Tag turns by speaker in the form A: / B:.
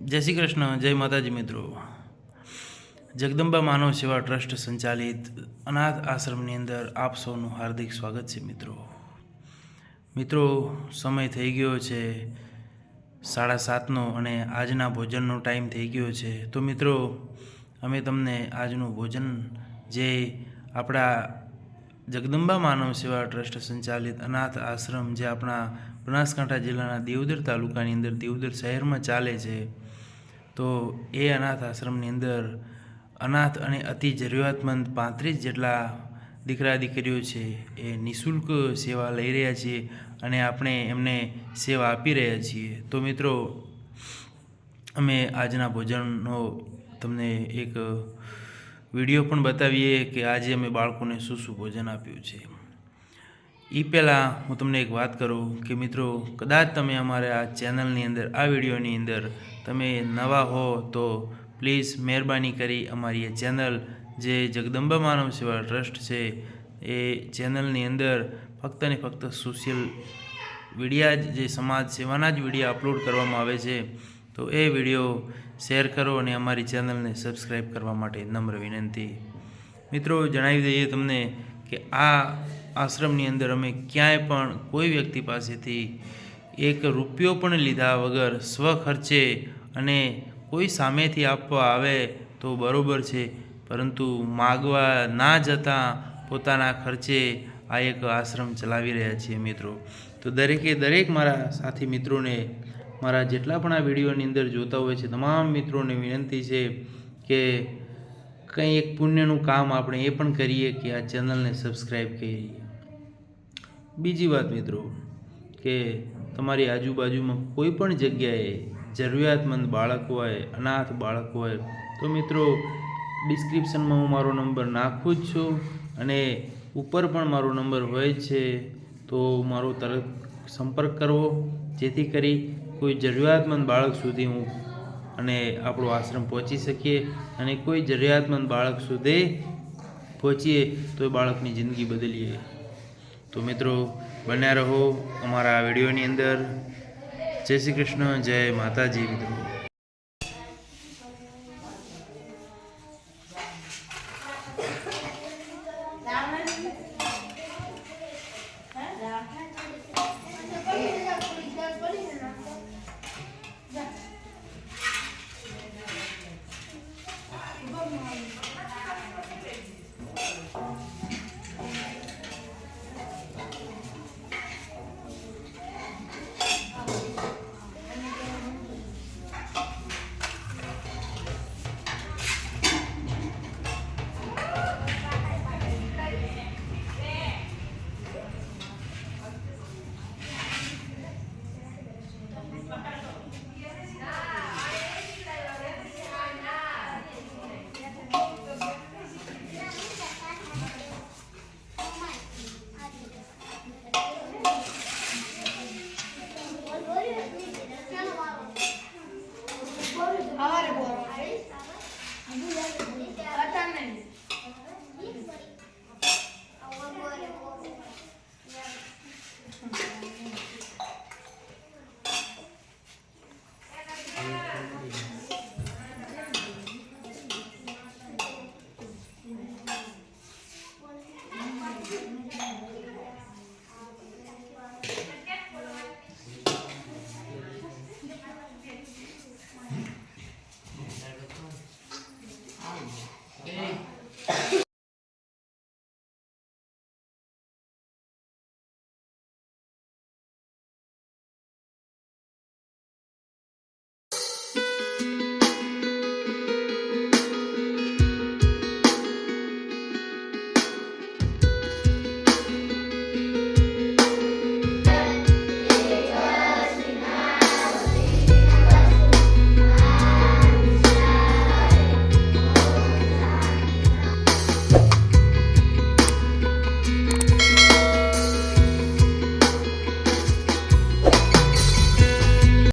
A: જય શ્રી કૃષ્ણ, જય માતાજી મિત્રો। જગદંબા માનવ સેવા ટ્રસ્ટ સંચાલિત અનાથ આશ્રમની અંદર આપ સૌનું હાર્દિક સ્વાગત છે મિત્રો। સમય થઈ ગયો છે 7:30નો અને આજના ભોજનનો ટાઈમ થઈ ગયો છે। તો મિત્રો, અમે તમને આજનું ભોજન જે આપણા જગદંબા માનવ સેવા ટ્રસ્ટ સંચાલિત અનાથ આશ્રમ જે આપણા બનાસકાંઠા જિલ્લાના દેવદર તાલુકાની અંદર દેવદર શહેરમાં ચાલે છે, તો એ અનાથ આશ્રમની અંદર અનાથ અને અતિ જરૂરિયાતમંદ 35 જેટલા દીકરા દીકરીઓ છે એ નિઃશુલ્ક સેવા લઈ રહ્યા છીએ અને આપણે એમને સેવા આપી રહ્યા છીએ। તો મિત્રો, અમે આજના ભોજનનો તમને એક વિડીયો પણ બતાવીએ કે આજે અમે બાળકોને શું શું ભોજન આપ્યું છે। એ પહેલાં હું તમને એક વાત કરું કે મિત્રો, કદાચ તમે અમારા આ ચેનલની અંદર આ વિડીયોની અંદર તમે નવા હો તો પ્લીઝ મહેરબાની કરી અમારી આ ચેનલ જે જગદંબા માનવ સેવા ટ્રસ્ટ છે એ ચેનલની અંદર ફક્ત ને ફક્ત સોશિયલ વિડીયા જે સમાજ સેવાના જ વિડીયો અપલોડ કરવામાં આવે છે, તો એ વિડીયો શેર કરો અને અમારી ચેનલને સબસ્ક્રાઈબ કરવા માટે નમ્ર વિનંતી। મિત્રો, જણાવી દઈએ તમને કે આ આશ્રમની અંદર અમે ક્યાંય પણ કોઈ વ્યક્તિ પાસેથી એક રૂપિયો પણ લીધા વગર સ્વખર્ચે અને કોઈ સામેથી આપવા આવે તો બરાબર છે, પરંતુ માગવા ના જતાં પોતાના ખર્ચે આ એક આશ્રમ ચલાવી રહ્યા છીએ મિત્રો। તો દરેકે દરેક મારા સાથી મિત્રોને, મારા જેટલા પણ આ વિડીયોની અંદર જોતા હોય છે તમામ મિત્રોને વિનંતી છે કે કંઈ એક પુણ્યનું કામ આપણે એ પણ કરીએ કે આ ચેનલને સબસ્ક્રાઈબ કરીએ। બીજી વાત મિત્રો, કે તમારી આજુબાજુમાં કોઈ પણ જગ્યાએ જરૂરિયાતમંદ બાળક હોય, અનાથ બાળક હોય, તો મિત્રો ડિસ્ક્રિપ્શનમાં હું મારો નંબર નાખું જ છું અને ઉપર પણ મારો નંબર હોય જ છે, તો મારો તરત સંપર્ક કરવો જેથી કરી કોઈ જરૂરિયાતમંદ બાળક સુધી હું અને આપણો આશ્રમ પહોંચી શકીએ અને કોઈ જરૂરિયાતમંદ બાળક સુધી પહોંચીએ તો એ બાળકની જિંદગી બદલીએ। તો મિત્રો, બન્યા રહો અમારા વિડીયોની અંદર। જય શ્રી કૃષ્ણ, જય માતાજી મિત્રો।